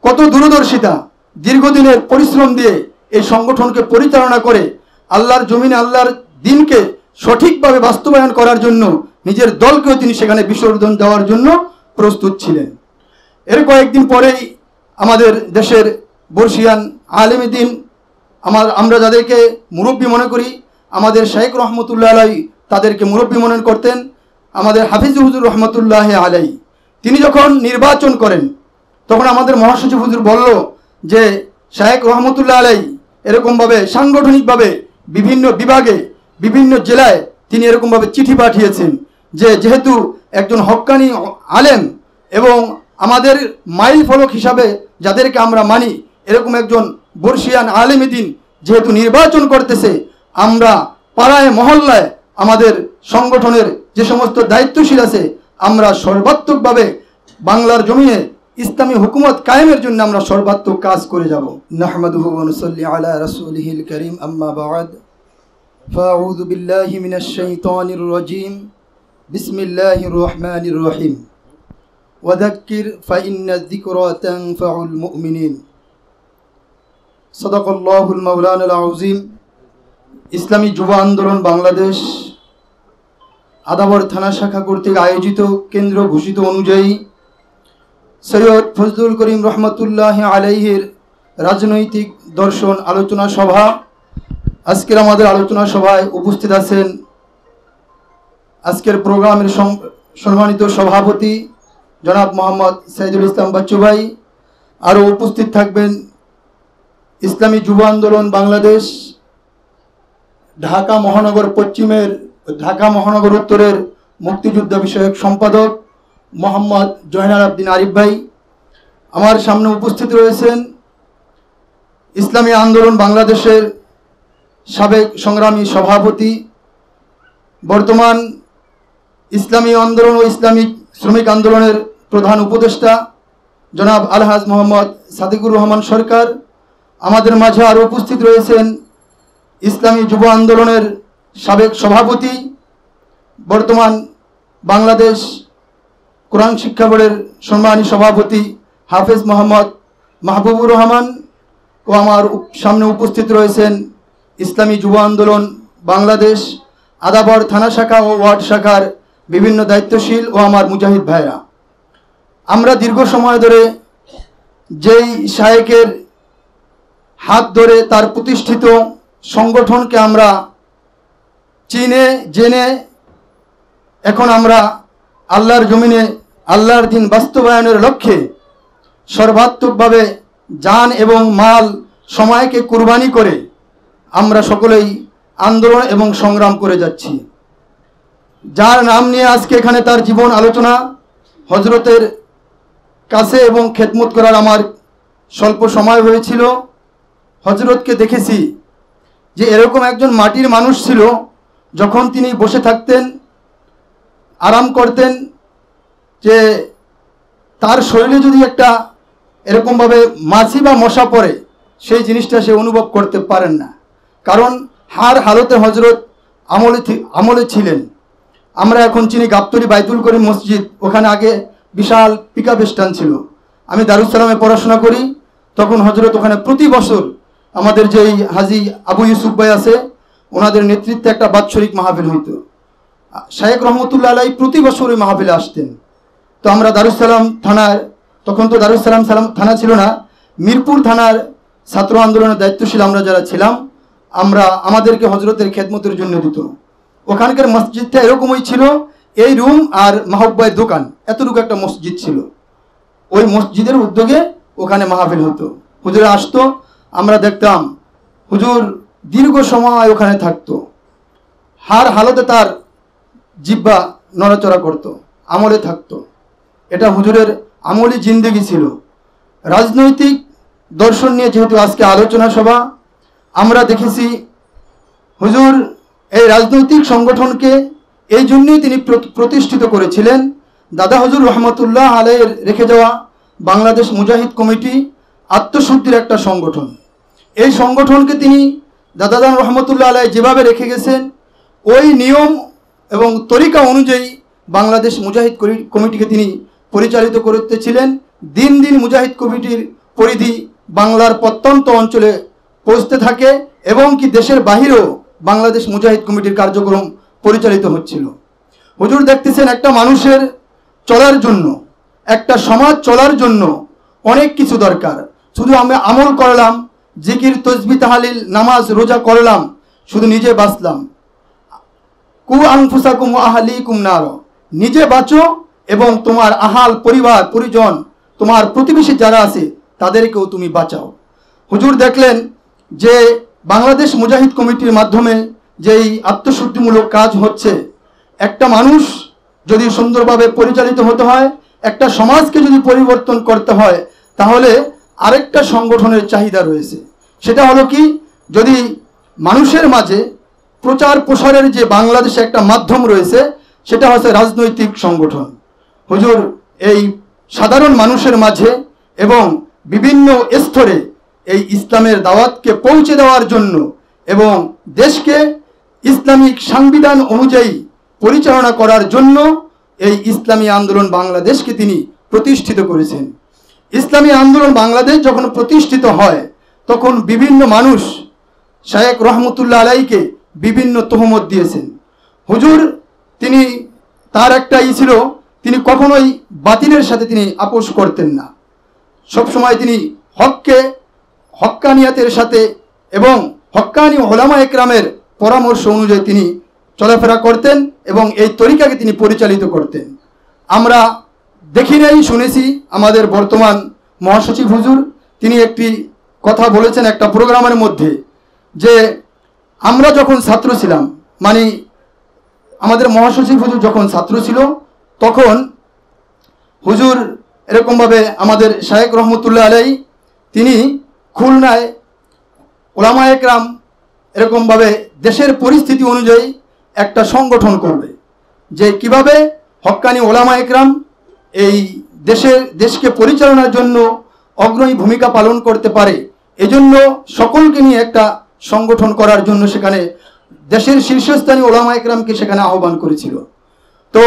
কত দূরদর্শিতা, দীর্ঘদিনের পরিশ্রম দিয়ে এই সংগঠনকে পরিচালনা করে আল্লাহর জমিনে আল্লাহর দিনকে সঠিকভাবে বাস্তবায়ন করার জন্য নিজের দলকেও তিনি সেখানে বিসর্জন দেওয়ার জন্য প্রস্তুত ছিলেন। এর কয়েকদিন পরেই আমাদের দেশের বর্ষিয়ান আলেমে দ্বীন আমরা যাদেরকে মুরব্বী মনে করি, আমাদের শাইখ রহমতুল্লাহ আলাই তাদেরকে মুরব্বী মনে করতেন, আমাদের হাফিজ হুজুর রহমতুল্লাহ আলাই তিনি যখন নির্বাচন করেন তখন আমাদের মহাসচিব হুজুর বলল যে শাইখ রহমতুল্লাহ আলাই এরকমভাবে সাংগঠনিকভাবে বিভিন্ন বিভাগে বিভিন্ন জেলায় তিনি এরকমভাবে চিঠি পাঠিয়েছেন যে যেহেতু একজন হক্কানি আলেম এবং আমাদের মাইল ফলক হিসাবে যাদেরকে আমরা মানি এরকম একজন বর্ষিয়ান আলেমে দ্বীন যেহেতু নির্বাচন করতেছে, আমরা পাড়ায় মহল্লায় আমাদের সংগঠনের যে সমস্ত দায়িত্বশীল আছে আমরা সর্বাত্মকভাবে বাংলার জমিনে ইসলামী হুকুমত কায়েমের জন্য আমরা সর্বাত্মক কাজ করে যাব। নাহমাদুহু ওয়া নুসাল্লি আলা রাসূলিহিল কারীম, আম্মা বা'দ, ফাআউযু বিল্লাহি মিনাশ শাইতানির রাজীম, বিসমিল্লাহির রহমানির রহিম। ওয়াযাক্কির ফাইন্নায যিকরা তানফাউল মুমিনিন। সাদাকাল্লাহুল মাওলানাল আযীম। ইসলামী যুব আন্দোলন বাংলাদেশ আদাবর থানা শাখা কর্তৃক আয়োজিত কেন্দ্র ঘোষিত অনুযায়ী সৈয়দ ফজলুল করিম রহমতুল্লাহ আলাইহির রাজনৈতিক দর্শন আলোচনা সভা। আজকের আমাদের আলোচনা সভায় উপস্থিত আছেন আজকের প্রোগ্রামের সম্মানিত সভাপতি জনাব মোহাম্মদ সাইদুল ইসলাম বাচ্চু ভাই। আরও উপস্থিত থাকবেন ইসলামী যুব আন্দোলন বাংলাদেশ ঢাকা মহানগর পশ্চিমের ঢাকা মহানগর উত্তরের মুক্তিযোদ্ধা বিষয়ক সম্পাদক মোহাম্মদ জয়নাল আবদিন আরিফ ভাই। আমার সামনে উপস্থিত রয়েছেন ইসলামী আন্দোলন বাংলাদেশের সাবেক সংগ্রামী সভাপতি, বর্তমান ইসলামী আন্দোলন ও ইসলামিক শ্রমিক আন্দোলনের প্রধান উপদেষ্টা জনাব আলহাজ মোহাম্মদ সাদিকুর রহমান সরকার। আমাদের মাঝে আরও উপস্থিত রয়েছেন ইসলামী যুব আন্দোলনের সাবেক সভাপতি, বর্তমান বাংলাদেশ কোরআন শিক্ষা বোর্ডের সম্মানী সভাপতি হাফেজ মোহাম্মদ মাহবুবুর রহমান। ও আমার সামনে উপস্থিত রয়েছেন ইসলামী যুব আন্দোলন বাংলাদেশ আদাবর থানা শাখা ও ওয়ার্ড শাখার বিভিন্ন দায়িত্বশীল ও আমার মুজাহিদ ভাইরা। আমরা দীর্ঘ সময় ধরে যেই শায়েকের হাত ধরে তার প্রতিষ্ঠিত সংগঠনকে আমরা চিনে জেনে এখন আমরা আল্লাহর জমিনে আল্লাহর দিন বাস্তবায়নের লক্ষ্যে সর্বাত্মকভাবে জান এবং মাল সময়কে কুরবানি করে আমরা সকলেই আন্দোলন এবং সংগ্রাম করে যাচ্ছি। যার নাম নিয়ে আজকে এখানে তার জীবন আলোচনা, হজরতের কাছে এবং খেদমত করার আমার স্বল্প সময় হয়েছিল। হজরতকে দেখেছি যে এরকম একজন মাটির মানুষ ছিল, যখন তিনি বসে থাকতেন আরাম করতেন যে তার শরীরে যদি একটা এরকমভাবে মাছি বা মশা পড়ে সেই জিনিসটা সে অনুভব করতে পারেন না, কারণ হার হালতে হজরত আমলে ছিলেন। আমরা এখন চিনি গাবতলী বাইতুল করিম মসজিদ, ওখানে আগে বিশাল পিকআপ স্ট্যান্ড ছিল। আমি দারুসালামে পড়াশোনা করি, তখন হজরত ওখানে প্রতি বছর আমাদের যেই হাজি আবু ইউসুফ ভাই আছে ওনাদের নেতৃত্বে একটা বাৎসরিক মাহফিল হইতো। শায়েখ রহমতুল্লাহ আলাই প্রতি বছর ওই মাহফিলে আসতেন। তো আমরা দারুসালাম থানার, তখন তো দারুসালাম থানা ছিল না, মিরপুর থানার ছাত্র আন্দোলনের দায়িত্বশীল আমরা যারা ছিলাম, আমরা আমাদেরকে হজরতের খেদমতের জন্য দিত। ওখানকার মসজিদটা এরকমই ছিল, এই রুম আর মাহব্বাইয়ের দোকান এতটুকু একটা মসজিদ ছিল। ওই মসজিদের উদ্যোগে ওখানে মাহফিল হতো, হুজুর আসতো, আমরা দেখতাম হুজুর দীর্ঘ সময় ওখানে থাকতো। হার হালতে তার জিহ্বা নড়াচড়া করত, আমলে থাকতো। এটা হুজুরের আমলি জিন্দেগি ছিল। রাজনৈতিক দর্শন নিয়ে যেহেতু আজকে আলোচনা সভা, আমরা দেখেছি হুজুর এই রাজনৈতিক সংগঠনকে এই জন্যই তিনি প্রতিষ্ঠিত করেছিলেন। দাদা হুজুর রহমতুল্লাহ আলাইহির রেখে যাওয়া বাংলাদেশ মুজাহিদ কমিটি আত্মশুদ্ধির একটা সংগঠন। এই সংগঠনকে তিনি দাদাদান রহমতুল্লাহ আলাই যেভাবে রেখে গেছেন ওই নিয়ম এবং তরিকা অনুযায়ী বাংলাদেশ মুজাহিদ কমিটিকে তিনি পরিচালিত করতেছিলেন। দিন দিন মুজাহিদ কমিটির পরিধি বাংলার প্রত্যন্ত অঞ্চলে পৌঁছতে থাকে এবং কি দেশের বাহিরেও বাংলাদেশ মুজাহিদ কমিটির কার্যক্রম পরিচালিত হচ্ছিল। হুজুর দেখতেছেন একটা মানুষের চলার জন্য, একটা সমাজ চলার জন্য অনেক কিছু দরকার। শুধু আমরা আমল করলাম, জিকির তসবিহ তাহলিল নামাজ রোজা করলাম, শুধু নিজে বাঁচলাম। কু আনফুসাকুম ওয়া আহলিকুম নার, নিজে বাঁচো এবং তোমার আহাল পরিবার পরিজন তোমার প্রতিবেশী যারা আছে তাদেরকেও তুমি বাঁচাও। হুজুর দেখলেন যে বাংলাদেশ মুজাহিদ কমিটির মাধ্যমে যেই আত্মশুদ্ধিমূলক কাজ হচ্ছে, একটা মানুষ যদি সুন্দরভাবে পরিচালিত হতে হয়, একটা সমাজকে যদি পরিবর্তন করতে হয়, তাহলে আরেকটা সংগঠনের চাহিদা রয়েছে। সেটা হলো কি, যদি মানুষের মাঝে প্রচার প্রসারের যে বাংলাদেশে একটা মাধ্যম রয়েছে, সেটা হচ্ছে রাজনৈতিক সংগঠন। হুজুর এই সাধারণ মানুষের মাঝে এবং বিভিন্ন স্তরে এই ইসলামের দাওয়াতকে পৌঁছে দেওয়ার জন্য এবং দেশকে ইসলামিক সংবিধান অনুযায়ী পরিচালনা করার জন্য এই ইসলামী আন্দোলন বাংলাদেশকে তিনি প্রতিষ্ঠিত করেছেন। ইসলামী আন্দোলন বাংলাদেশ যখন প্রতিষ্ঠিত হয়, তখন বিভিন্ন মানুষ শায়েখ রহমতুল্লাহ আলাইকে বিভিন্ন তহমত দিয়েছেন। হুজুর তিনি তার একটা ছিল, তিনি কখনোই বাতিলের সাথে তিনি আপোষ করতেন না। সবসময় তিনি হক্কানিয়াতের সাথে এবং হক্কানি ওলামা একরামের পরামর্শ অনুযায়ী তিনি চলাফেরা করতেন এবং এই তরিকাকে তিনি পরিচালিত করতেন। আমরা দেখি নাই, শুনেছি আমাদের বর্তমান মহাসচিব হুজুর তিনি একটি কথা বলেছেন একটা প্রোগ্রামের মধ্যে, যে আমরা যখন ছাত্র ছিলাম, মানে আমাদের মহাসচিব হুজুর যখন ছাত্র ছিল, তখন হুজুর এরকমভাবে আমাদের শায়েখ রহমতুল্লাহ আলাই তিনি খুলনায় ওলামা একরাম এরকমভাবে দেশের পরিস্থিতি অনুযায়ী একটা সংগঠন করবে, যে কিভাবে হক্কানি ওলামা একরাম এই দেশকে পরিচালনার জন্য অগ্রণী ভূমিকা পালন করতে পারে, এজন্য সকলকে নিয়ে একটা সংগঠন করার জন্য সেখানে দেশের শীর্ষস্থানীয় ওলামা একরামকে সেখানে আহ্বান করেছিল। তো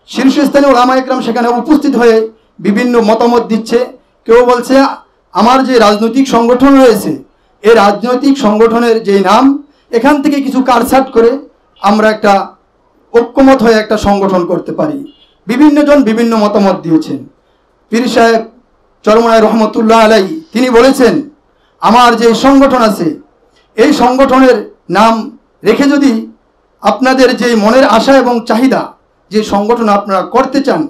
শীর্ষস্থানীয় ওলামা একরাম সেখানে উপস্থিত হয়ে বিভিন্ন মতামত দিচ্ছে। কেউ বলছে আমার যে রাজনৈতিক সংগঠন রয়েছে, এই রাজনৈতিক সংগঠনের যে নাম, এখান থেকে কিছু কাটছাঁট করে আমরা একটা ঐক্যমত হয়ে একটা সংগঠন করতে পারি। বিভিন্ন জন বিভিন্ন মতামত দিয়েছেন। পীর সাহেব চরমনায় রহমতুল্লাহ আলাই তিনি বলেছেন, আমার যে সংগঠন আছে, এই সংগঠনের নাম রেখে যদি আপনাদের যে মনের আশা এবং চাহিদা, যে সংগঠন আপনারা করতে চান,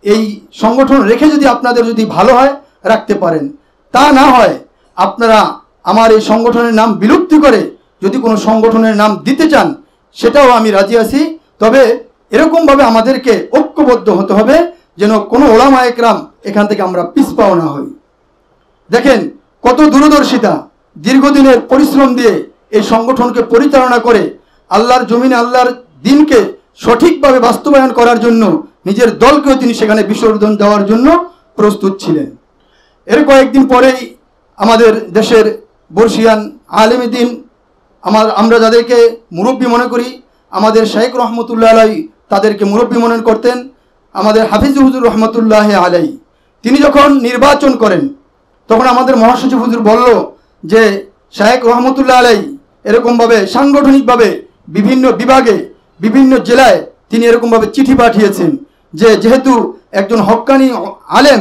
এই সংগঠন রেখে যদি আপনাদের যদি ভালো হয় রাখতে পারেন, তা না হয় আপনারা আমার এই সংগঠনের নাম বিলুপ্তি করে যদি কোনো সংগঠনের নাম দিতে চান, সেটাও আমি রাজি আছি। তবে এরকমভাবে আমাদেরকে ঐক্যবদ্ধ হতে হবে যেন কোনো ওলামা একরাম এখান থেকে আমরা পিছপাও না হই। দেখেন কত দূরদর্শিতা, দীর্ঘদিনের পরিশ্রম দিয়ে এই সংগঠনকে পরিচালনা করে আল্লাহর জমিনে আল্লাহর দিনকে সঠিকভাবে বাস্তবায়ন করার জন্য নিজের দলকেও তিনি সেখানে বিসর্জন দেওয়ার জন্য প্রস্তুত ছিলেন। এর কয়েকদিন পরেই আমাদের দেশের বর্ষিয়ান আলেমে দ্বীন, আমরা যাদেরকে মুরব্বী মনে করি, আমাদের শায়েখ রহমতুল্লাহ আলাই তাদেরকে মুরব্বী মনে করতেন। আমাদের হাফিজ হুজুর রহমতুল্লাহ আলাই তিনি যখন নির্বাচন করেন, তখন আমাদের মহাসচিব হুজুর বলল যে শায়েখ রহমতুল্লাহ আলাই এরকমভাবে সাংগঠনিকভাবে বিভিন্ন বিভাগে বিভিন্ন জেলায় তিনি এরকমভাবে চিঠি পাঠিয়েছেন যে যেহেতু একজন হক্কানি আলেম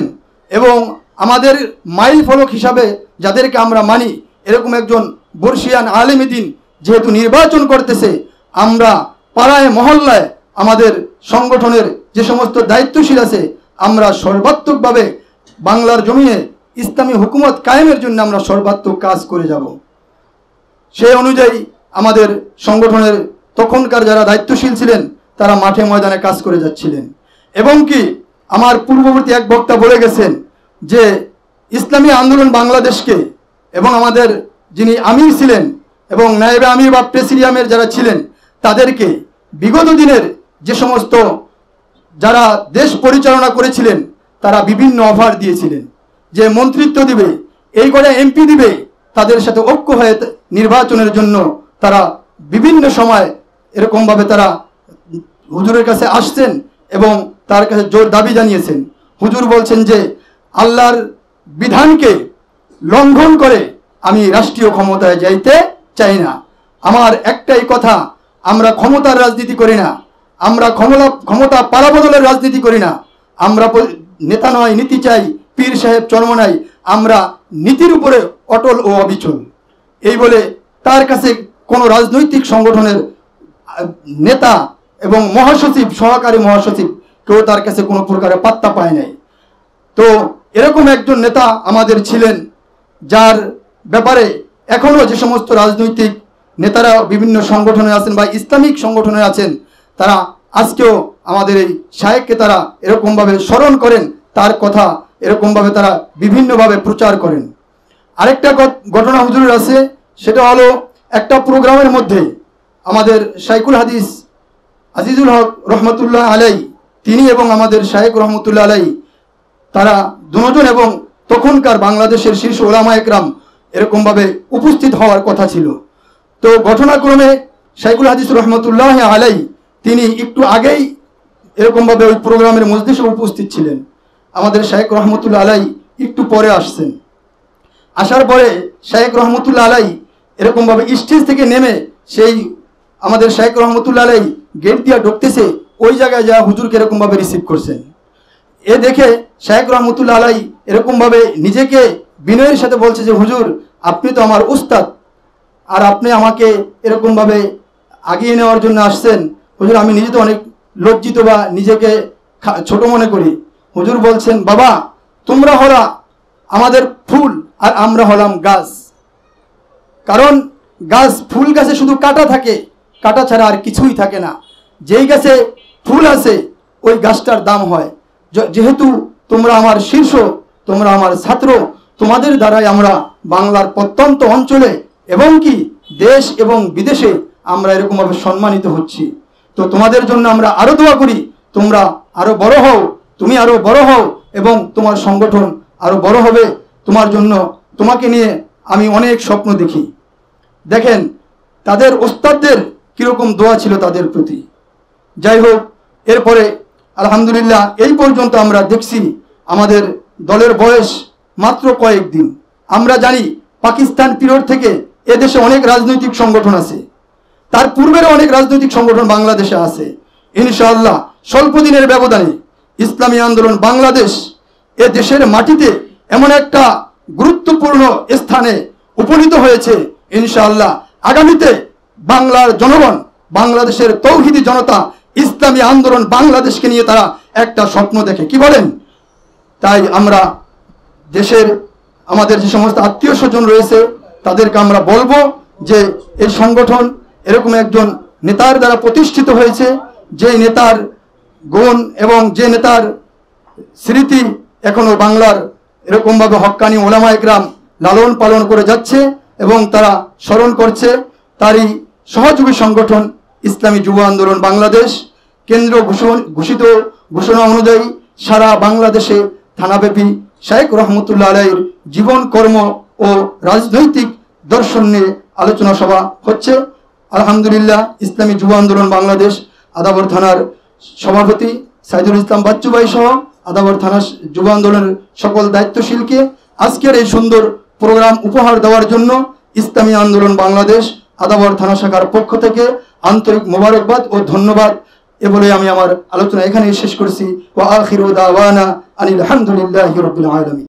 এবং আমাদের মাইল ফলক হিসাবে যাদেরকে আমরা মানি, এরকম একজন বর্ষিয়ান আলেমে দ্বীন যেহেতু নির্বাচন করতেছে, আমরা পাড়ায় মহল্লায় আমাদের সংগঠনের যে সমস্ত দায়িত্বশীল আছে, আমরা সর্বাত্মকভাবে বাংলার জমিনে ইসলামী হুকুমত কায়েমের জন্য আমরা সর্বাত্মক কাজ করে যাব। সেই অনুযায়ী আমাদের সংগঠনের তখনকার যারা দায়িত্বশীল ছিলেন তারা মাঠে ময়দানে কাজ করে যাচ্ছিলেন। এবং কি আমার পূর্ববর্তী এক বক্তা বলে গেছেন যে ইসলামী আন্দোলন বাংলাদেশকে এবং আমাদের যিনি আমির ছিলেন এবং নায়েবে আমির বা প্রেসিডিয়ামের যারা ছিলেন, তাদেরকে বিগত দিনের যে সমস্ত যারা দেশ পরিচালনা করেছিলেন, তারা বিভিন্ন অফার দিয়েছিলেন যে মন্ত্রিত্ব দিবে, এই করে এমপি দিবে, তাদের সাথে ঐক্য হয়ে নির্বাচনের জন্য তারা বিভিন্ন সময় এরকমভাবে তারা হুজুরের কাছে আসছেন এবং তার কাছে জোর দাবি জানিয়েছেন। হুজুর বলছেন যে আল্লাহর বিধানকে লঙ্ঘন করে আমি রাষ্ট্রীয় ক্ষমতায় যাইতে চাই না। আমার একটাই কথা, আমরা ক্ষমতার রাজনীতি করি না, আমরা ক্ষমতা পালাবদলের রাজনীতি করি না। আমরা নেতা নয় নীতি চাই, পীর সাহেব চরমনাই, আমরা নীতির উপরে অটল ও অবিচল। এই বলে তার কাছে কোনো রাজনৈতিক সংগঠনের নেতা এবং মহাসচিব, সহকারী মহাসচিব কেউ তার কাছে কোনো প্রকারের পাত্তা পায় নাই। তো এরকম একজন নেতা আমাদের ছিলেন, যার ব্যাপারে এখনও যে সমস্ত রাজনৈতিক নেতারা বিভিন্ন সংগঠনে আছেন বা ইসলামিক সংগঠনে আছেন, তারা আজকেও আমাদের এই শায়েখকে তারা এরকমভাবে স্মরণ করেন, তার কথা এরকমভাবে তারা বিভিন্নভাবে প্রচার করেন। আরেকটা ঘটনা হুজুরের আছে, সেটা হলো একটা প্রোগ্রামের মধ্যে আমাদের শাইখুল হাদিস আজিজুল হক রহমতুল্লাহ আলাই, তিনি এবং আমাদের শায়েখ রহমতুল্লাহ আলাই, তারা দুজন এবং তখনকার বাংলাদেশের শীর্ষ ওলামা একরাম এরকমভাবে উপস্থিত হওয়ার কথা ছিল। তো ঘটনাক্রমে শাইখুল হাদিস রহমতুল্লাহ আলাই তিনি একটু আগেই এরকমভাবে ওই প্রোগ্রামের মজলিসে উপস্থিত ছিলেন। আমাদের শাইখ রহমতুল্লাহ আলাই একটু পরে আসছেন। আসার পরে শাইখ রহমতুল্লাহ আলাই এরকমভাবে স্টেজ থেকে নেমে সেই আমাদের শাইখ রহমতুল্লাহ আলাই গেট দিয়া ঢুকতেছে, ওই জায়গায় যা হুজুরকে এরকমভাবে রিসিভ করছেন। এ দেখে শাইখ রহমতুল্লাহ আলাই এরকমভাবে নিজেকে বিনয়ের সাথে বলছে যে হুজুর, আপনি তো আমার উস্তাদ, আর আপনি আমাকে এরকমভাবে আগিয়ে নেওয়ার জন্য আসছেন। হুজুর, আমি নিজে তো অনেক লজ্জিত বা নিজেকে ছোট মনে করি। হুজুর বলছেন, বাবা, তোমরা হলা আমাদের ফুল আর আমরা হলাম গাছ। কারণ গাছ, ফুল গাছে শুধু কাটা থাকে, কাটা ছাড়া আর কিছুই থাকে না। যেই গাছে ফুল আছে ওই গাছটার দাম হয়। যেহেতু তোমরা আমার শীর্ষ, তোমরা আমার ছাত্র, তোমাদের দ্বারাই আমরা বাংলার প্রত্যন্ত অঞ্চলে এবং কি দেশ এবং বিদেশে আমরা এরকমভাবে সম্মানিত হচ্ছি। তো তোমাদের জন্য আমরা আরো দোয়া করি, তোমরা আরো বড় হও, তুমি আরো বড় হও এবং তোমার সংগঠন আরো বড় হবে। তোমার জন্য, তোমাকে নিয়ে আমি অনেক স্বপ্ন দেখি। দেখেন তাদের ওস্তাদদের কিরকম দোয়া ছিল তাদের প্রতি। যাই হোক, এরপরে আলহামদুলিল্লাহ এই পর্যন্ত আমরা দেখছি আমাদের দলের বয়স মাত্র কয়েকদিন। আমরা জানি পাকিস্তান পিরিয়ড থেকে এদেশে অনেক রাজনৈতিক সংগঠন আছে, তার পূর্বের অনেক রাজনৈতিক সংগঠন বাংলাদেশে আছে। ইনশাআল্লাহ স্বল্প দিনের ব্যবধানে ইসলামী আন্দোলন বাংলাদেশ এ দেশের মাটিতে এমন একটা গুরুত্বপূর্ণ স্থানে উপনীত হয়েছে। ইনশাআল্লাহ আগামীতে বাংলার জনগণ, বাংলাদেশের তৌহিদি জনতা ইসলামী আন্দোলন বাংলাদেশকে নিয়ে তারা একটা স্বপ্ন দেখে, কি বলেন? তাই আমরা দেশের আমাদের যে সমস্ত আত্মীয় স্বজন রয়েছে তাদেরকে আমরা বলবো যে এই সংগঠন এরকম একজন নেতার দ্বারা প্রতিষ্ঠিত হয়েছে, যে নেতার গুণ এবং যে নেতার স্মৃতি এখনো বাংলার এরকমভাবে হক্কানি ওলামা একরাম লালন পালন করে যাচ্ছে এবং তারা স্মরণ করছে। তারই সহযোগী সংগঠন ইসলামী যুব আন্দোলন বাংলাদেশ কেন্দ্র ঘোষিত ঘোষণা অনুযায়ী সারা বাংলাদেশে থানাব্যাপী শাইখ রহমতুল্লাহ আলাইহির জীবন, কর্ম ও রাজনৈতিক দর্শন নিয়ে আলোচনা সভা হচ্ছে। আলহামদুলিল্লাহ ইসলামী যুব আন্দোলন বাংলাদেশ আদাবর থানার সভাপতি সাইদুল ইসলাম বাচ্চু ভাই সহ আদাবর থানা যুব আন্দোলনের সকল দায়িত্বশীলকে আজকের এই সুন্দর প্রোগ্রাম উপহার দেওয়ার জন্য ইসলামী আন্দোলন বাংলাদেশ আদাবর থানা শাখার পক্ষ থেকে আন্তরিক মোবারকবাদ ও ধন্যবাদ এ বলে আমি আমার আলোচনা এখানেই শেষ করছি। ওয়া আখিরু দাওয়ানা আনিল হামদুলিল্লাহি রাব্বিল আলামিন।